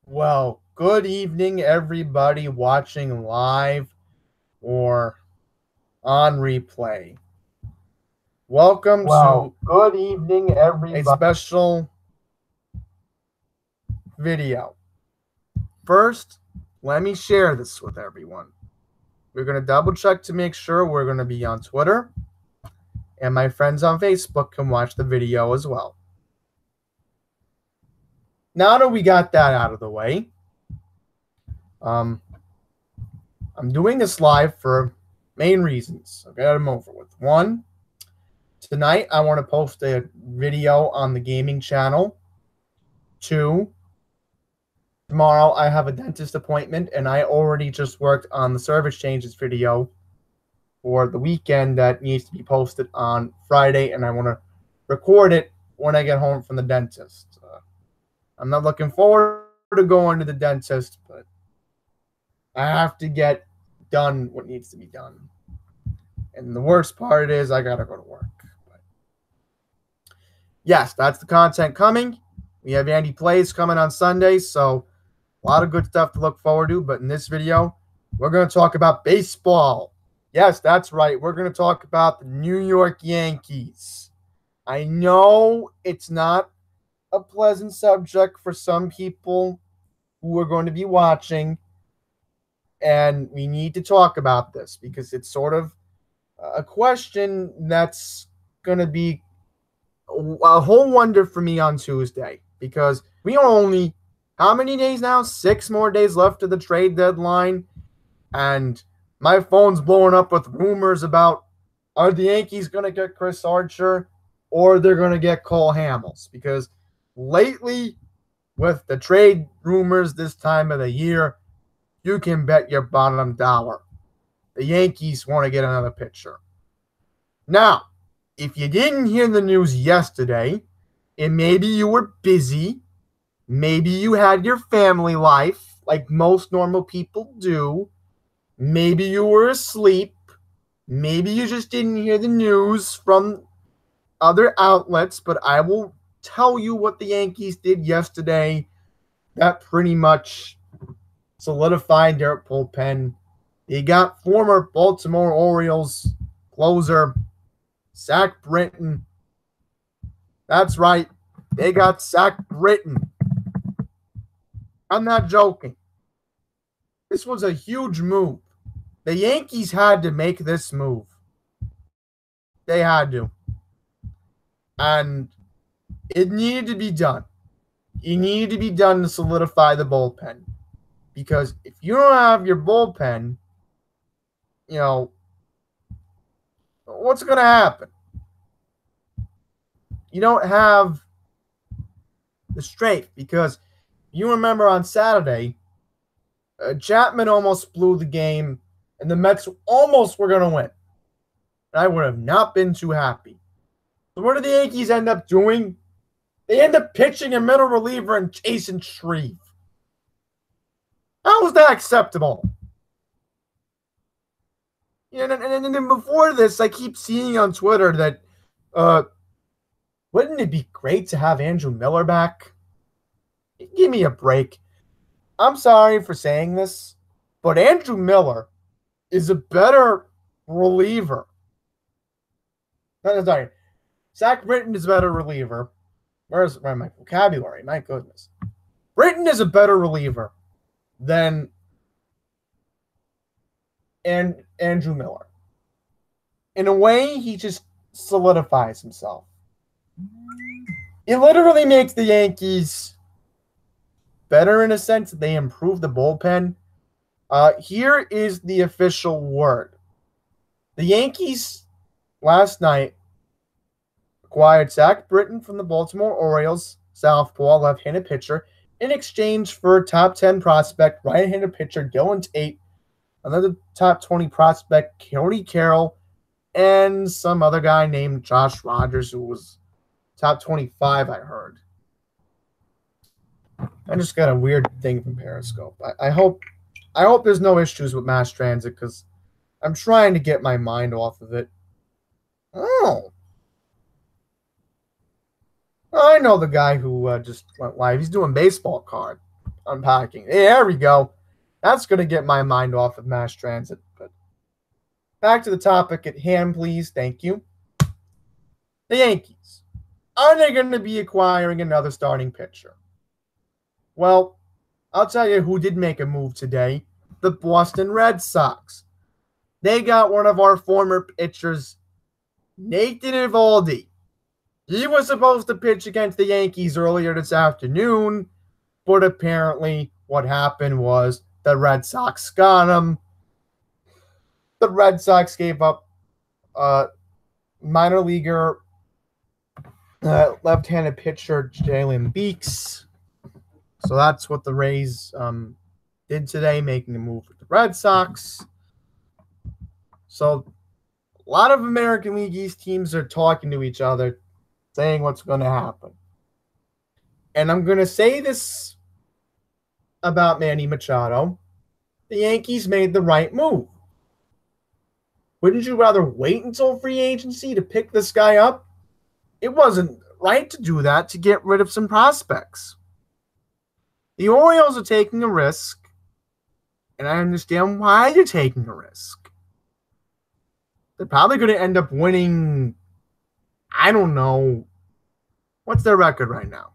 Well, good evening, everybody watching live or on replay. Welcome Well, to good evening, a everybody. special video. First, let me share this with everyone. We're going to double check to make sure we're going to be on Twitter, and my friends on Facebook can watch the video as well. Now that we got that out of the way, um, I'm doing this live for main reasons. I'll get them over with. One, tonight I want to post a video on the gaming channel. Two, tomorrow I have a dentist appointment and I already just worked on the service changes video for the weekend that needs to be posted on Friday, and I want to record it when I get home from the dentist. I'm not looking forward to going to the dentist, but I have to get done what needs to be done. And the worst part is I gotta go to work. But yes, that's the content coming. We have Andy Plays coming on Sunday, so a lot of good stuff to look forward to. But in this video, we're going to talk about baseball. Yes, that's right. We're going to talk about the New York Yankees. I know it's not a pleasant subject for some people who are going to be watching, and we need to talk about this because it's sort of a question that's going to be a whole wonder for me on Tuesday, because we are only how many days now? 6 more days left to the trade deadline, and my phone's blowing up with rumors about, are the Yankees going to get Chris Archer or they're going to get Cole Hamels? Because lately, with the trade rumors this time of the year, you can bet your bottom dollar the Yankees want to get another pitcher. Now, if you didn't hear the news yesterday, and maybe you were busy, maybe you had your family life like most normal people do, maybe you were asleep, maybe you just didn't hear the news from other outlets, but I will tell you what the Yankees did yesterday that pretty much solidified their bullpen. They got former Baltimore Orioles closer Zach Britton. That's right, they got Zach Britton. I'm not joking. This was a huge move. The Yankees had to make this move. They had to. And it needed to be done. It needed to be done to solidify the bullpen. Because if you don't have your bullpen, you know, what's going to happen? You don't have the strength. Because you remember on Saturday, Chapman almost blew the game, and the Mets almost were going to win. And I would have not been too happy. So what did the Yankees end up doing? They end up pitching a middle reliever in Jason Shreve. How was that acceptable? And then before this, I keep seeing on Twitter that wouldn't it be great to have Andrew Miller back? Give me a break. I'm sorry for saying this, but Andrew Miller is a better reliever. No, sorry. Zach Britton is a better reliever. Where's my vocabulary? My goodness. Britton is a better reliever than Andrew Miller. In a way, he just solidifies himself. It literally makes the Yankees better in a sense that they improve the bullpen. Here is the official word. The Yankees last night acquired Zach Britton from the Baltimore Orioles, southpaw left-handed pitcher, in exchange for top 10 prospect right-handed pitcher Dylan Tate, another top 20 prospect Cody Carroll, and some other guy named Josh Rogers, who was top 25, I heard. I just got a weird thing from Periscope. I hope there's no issues with mass transit, because I'm trying to get my mind off of it. Oh, I know the guy who just went live. He's doing baseball card. unpacking. There we go. That's going to get my mind off of mass transit. But back to the topic at hand, please. Thank you. The Yankees. Are they going to be acquiring another starting pitcher? Well, I'll tell you who did make a move today. The Boston Red Sox. They got one of our former pitchers, Nathan Eovaldi. He was supposed to pitch against the Yankees earlier this afternoon, but apparently what happened was the Red Sox got him. The Red Sox gave up minor leaguer left-handed pitcher Jalen Beeks. So that's what the Rays did today, making a move with the Red Sox. So a lot of American League East teams are talking to each other, saying what's going to happen. And I'm going to say this about Manny Machado. The Yankees made the right move. Wouldn't you rather wait until free agency to pick this guy up? It wasn't right to do that to get rid of some prospects. The Orioles are taking a risk, and I understand why they're taking a risk. They're probably going to end up winning, I don't know, what's their record right now?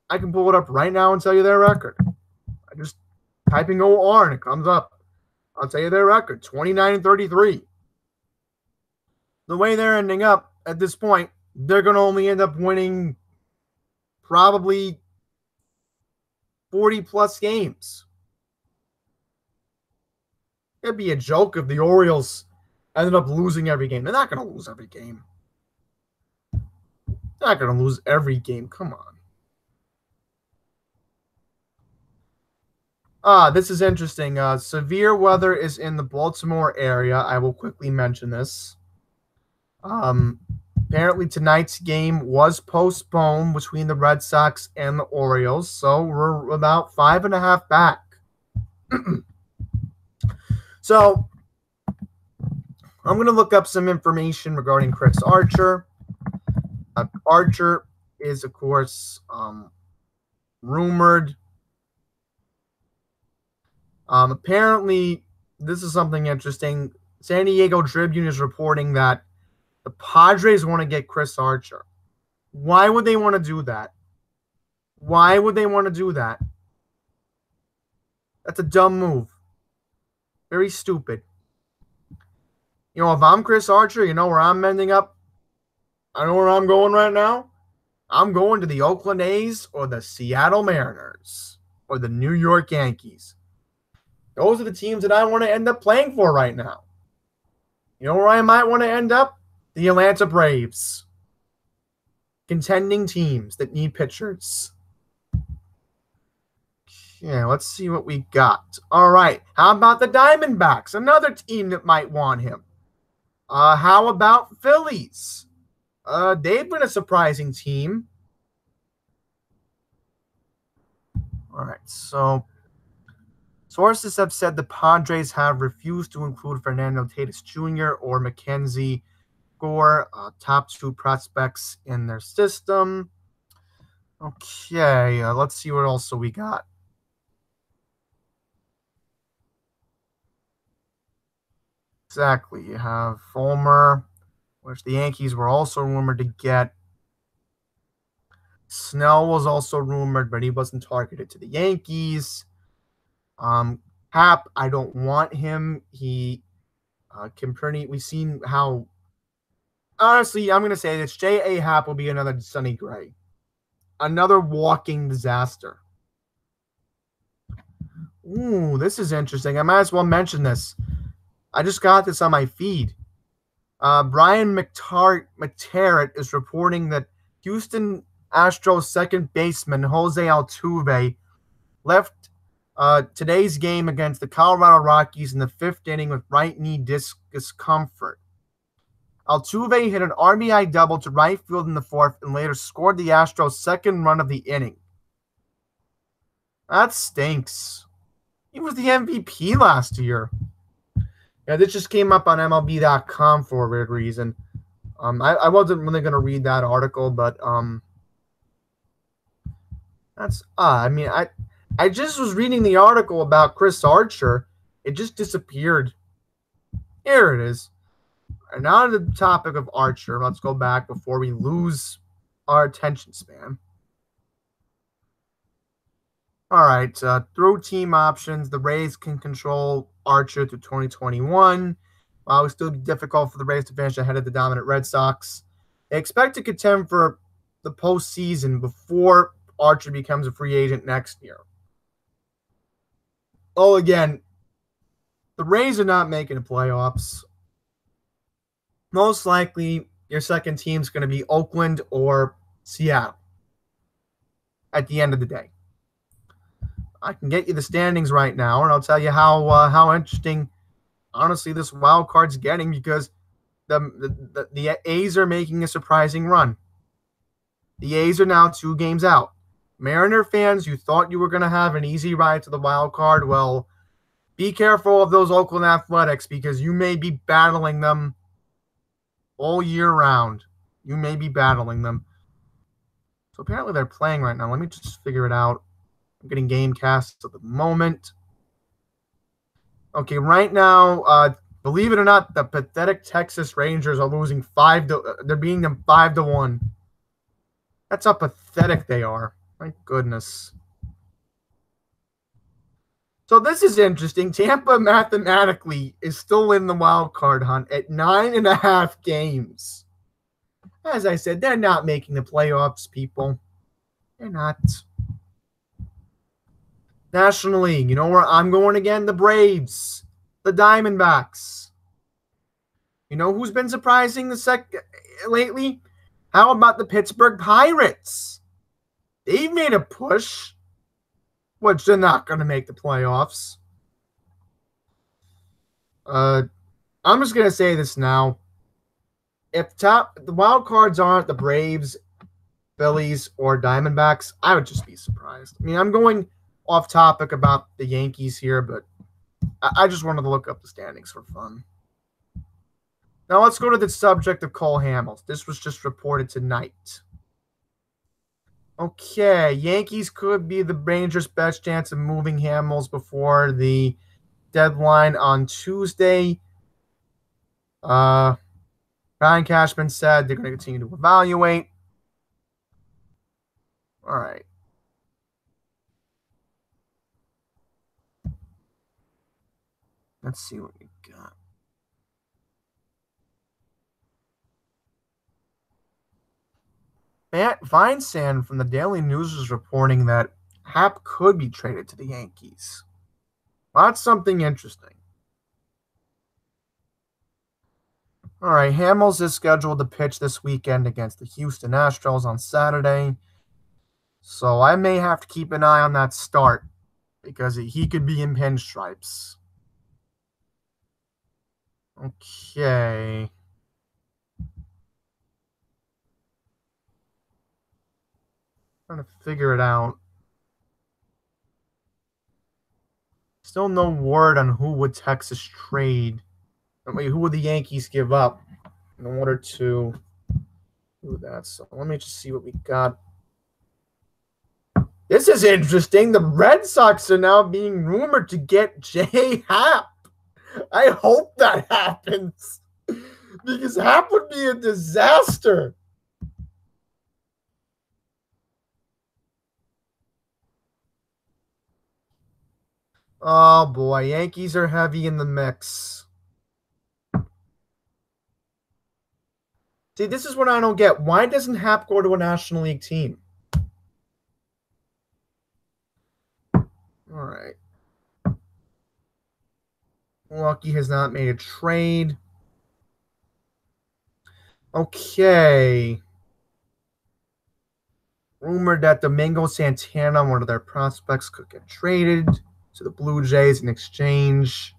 I can pull it up right now and tell you their record. I just typing OR and it comes up. I'll tell you their record, 29-33. The way they're ending up at this point, they're going to only end up winning probably 40-plus games. It'd be a joke if the Orioles ended up losing every game. They're not going to lose every game. They're not going to lose every game. Come on. This is interesting. Severe weather is in the Baltimore area. I will quickly mention this. Apparently tonight's game was postponed between the Red Sox and the Orioles, so we're about 5.5 back. So I'm going to look up some information regarding Chris Archer. Archer is, of course, rumored. Apparently, this is something interesting. San Diego Tribune is reporting that the Padres want to get Chris Archer. Why would they want to do that? Why would they want to do that? That's a dumb move. Very stupid. You know, if I'm Chris Archer, you know where I'm ending up? I know where I'm going right now. I'm going to the Oakland A's or the Seattle Mariners or the New York Yankees. Those are the teams that I want to end up playing for right now. You know where I might want to end up? The Atlanta Braves. Contending teams that need pitchers. Yeah, let's see what we got. All right. How about the Diamondbacks? Another team that might want him. How about Phillies? They've been a surprising team. All right, so sources have said the Padres have refused to include Fernando Tatis Jr. or Mackenzie Gore, top two prospects in their system. Okay, let's see what else we got. Exactly, you have Fulmer, which the Yankees were also rumored to get. Snell was also rumored, but he wasn't targeted to the Yankees. Happ, I don't want him. He we've seen how. Honestly, I'm going to say this. J.A. Happ will be another Sonny Gray. Another walking disaster. Ooh, this is interesting. I might as well mention this. I just got this on my feed. Brian McTarrett is reporting that Houston Astros second baseman Jose Altuve left today's game against the Colorado Rockies in the fifth inning with right knee discomfort. Altuve hit an RBI double to right field in the fourth and later scored the Astros' second run of the inning. That stinks. He was the MVP last year. Yeah, this just came up on MLB.com for a weird reason. I wasn't really going to read that article, but That's I mean, I just was reading the article about Chris Archer. It just disappeared. Here it is. And now to the topic of Archer. Let's go back before we lose our attention span. All right. Through team options, the Rays can control Archer through 2021. While it would still be difficult for the Rays to finish ahead of the dominant Red Sox, they expect to contend for the postseason before Archer becomes a free agent next year. Oh, again, the Rays are not making the playoffs. Most likely, your second team is going to be Oakland or Seattle at the end of the day. I can get you the standings right now, and I'll tell you how interesting, honestly, this wild card's getting because the A's are making a surprising run. The A's are now 2 games out. Mariner fans, you thought you were going to have an easy ride to the wild card. Well, be careful of those Oakland Athletics because you may be battling them all year round. You may be battling them. So apparently they're playing right now. Let me just figure it out. I'm getting game casts at the moment. Okay, right now, believe it or not, the pathetic Texas Rangers are losing they're beating them 5-1. That's how pathetic they are. My goodness. So this is interesting. Tampa mathematically is still in the wild card hunt at 9.5 games. As I said, they're not making the playoffs, people. They're not. National League, you know where I'm going again? The Braves, the Diamondbacks. You know who's been surprising lately? How about the Pittsburgh Pirates? They've made a push, which they're not going to make the playoffs. I'm just going to say this now. If the wild cards aren't the Braves, Phillies, or Diamondbacks, I would just be surprised. I mean, I'm going off topic about the Yankees here, but I just wanted to look up the standings for fun. Now let's go to the subject of Cole Hamels. This was just reported tonight. Okay, Yankees could be the Rangers' best chance of moving Hamels before the deadline on Tuesday. Ryan Cashman said they're going to continue to evaluate. All right. Let's see what we got. Matt Feinsand from the Daily News is reporting that Happ could be traded to the Yankees. Well, that's something interesting. All right, Hamels is scheduled to pitch this weekend against the Houston Astros on Saturday. So I may have to keep an eye on that start because he could be in pinstripes. Okay. Trying to figure it out. Still no word on who would Texas trade. I mean, who would the Yankees give up in order to do that? So let me just see what we got. This is interesting. The Red Sox are now being rumored to get J. Happ. I hope that happens because Happ would be a disaster. Oh boy, Yankees are heavy in the mix. See, this is what I don't get. Why doesn't Happ go to a National League team? All right. Milwaukee has not made a trade. Okay. Rumored that Domingo Santana, one of their prospects, could get traded to the Blue Jays in exchange.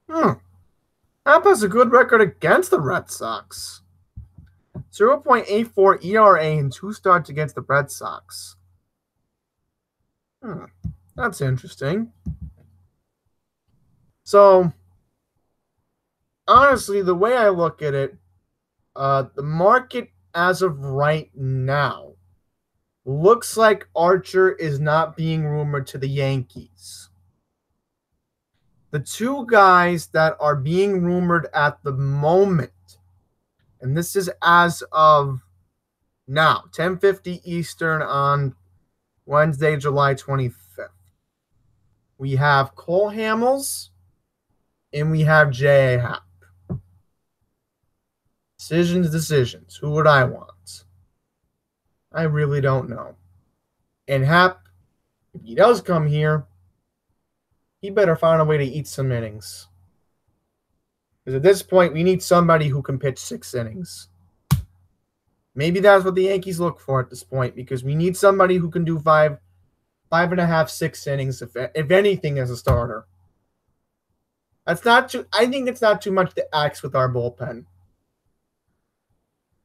Happ has a good record against the Red Sox. 0.84 ERA in 2 starts against the Red Sox. That's interesting. So, honestly, the way I look at it, The market as of right now looks like Archer is not being rumored to the Yankees. The two guys that are being rumored at the moment, and this is as of now, 10:50 Eastern on Wednesday, July 25th. We have Cole Hamels and we have J.A. Happ. Decisions. Who would I want? I really don't know. And Happ, if he does come here, he better find a way to eat some innings. Because at this point, we need somebody who can pitch 6 innings. Maybe that's what the Yankees look for at this point, because we need somebody who can do 5.5, 6 innings, if anything, as a starter. That's not too. I think it's not too much to ask with our bullpen.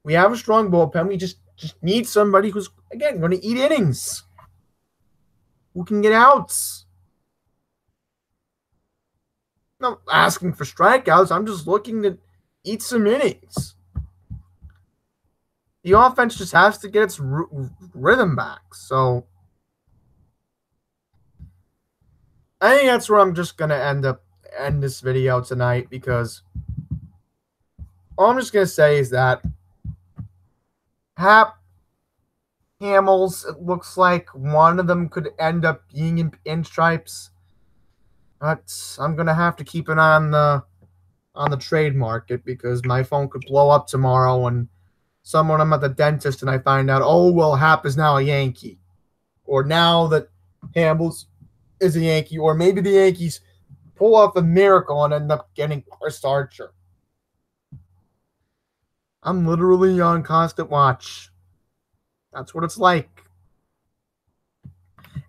We have a strong bullpen. We just need somebody who's, again, going to eat innings, who can get outs. I'm not asking for strikeouts. I'm just looking to eat some innings. The offense just has to get its rhythm back. So I think that's where I'm just going to end this video tonight, because all I'm just going to say is that Happ, Hamels, it looks like one of them could end up being in pinstripes. But I'm going to have to keep an eye on the trade market, because my phone could blow up tomorrow and I'm at the dentist and I find out, oh, well, Happ is now a Yankee. Or now that Hamels is a Yankee. Or maybe the Yankees pull off a miracle and end up getting Chris Archer. I'm literally on constant watch. That's what it's like.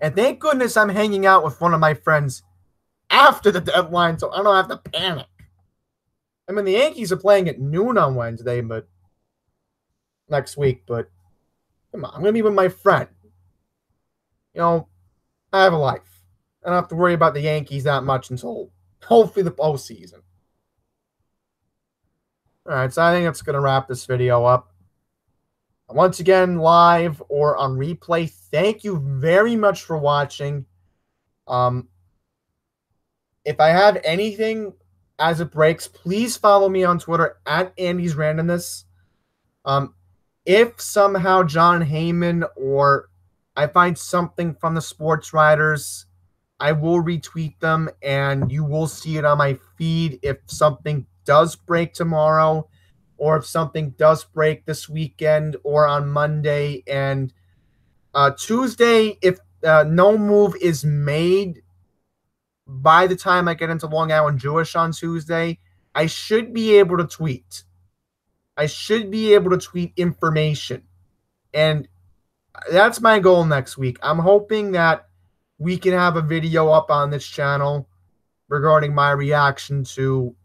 And thank goodness I'm hanging out with one of my friends after the deadline, so I don't have to panic. I mean, the Yankees are playing at noon on Wednesday, but next week, but come on, I'm going to be with my friend. You know, I have a life. I don't have to worry about the Yankees that much until hopefully the postseason. All right, so I think that's going to wrap this video up. Once again, live or on replay, thank you very much for watching. If I have anything as it breaks, please follow me on Twitter at Andy's Randomness. If somehow John Heyman or I find something from the sports writers, I will retweet them and you will see it on my feed if something does break tomorrow, or if something does break this weekend or on Monday. And Tuesday, if no move is made by the time I get into Long Island Jewish on Tuesday, I should be able to tweet. I should be able to tweet information. And that's my goal next week. I'm hoping that we can have a video up on this channel regarding my reaction to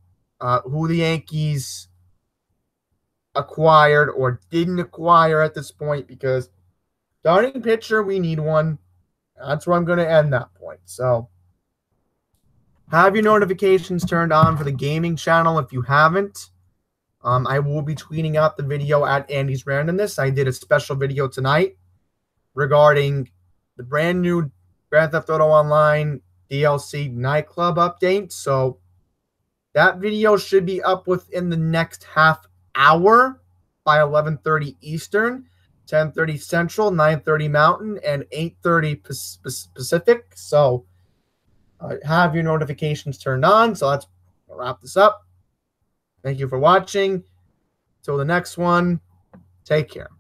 who the Yankees acquired or didn't acquire at this point, because starting pitcher, we need one. That's where I'm going to end that point. So have your notifications turned on for the gaming channel if you haven't. I will be tweeting out the video at Andy's Randomness. I did a special video tonight regarding the brand new Grand Theft Auto Online DLC nightclub update. So that video should be up within the next half hour by 11:30 Eastern, 10:30 Central, 9:30 Mountain, and 8:30 Pacific. So have your notifications turned on. So let's wrap this up. Thank you for watching. Till the next one, take care.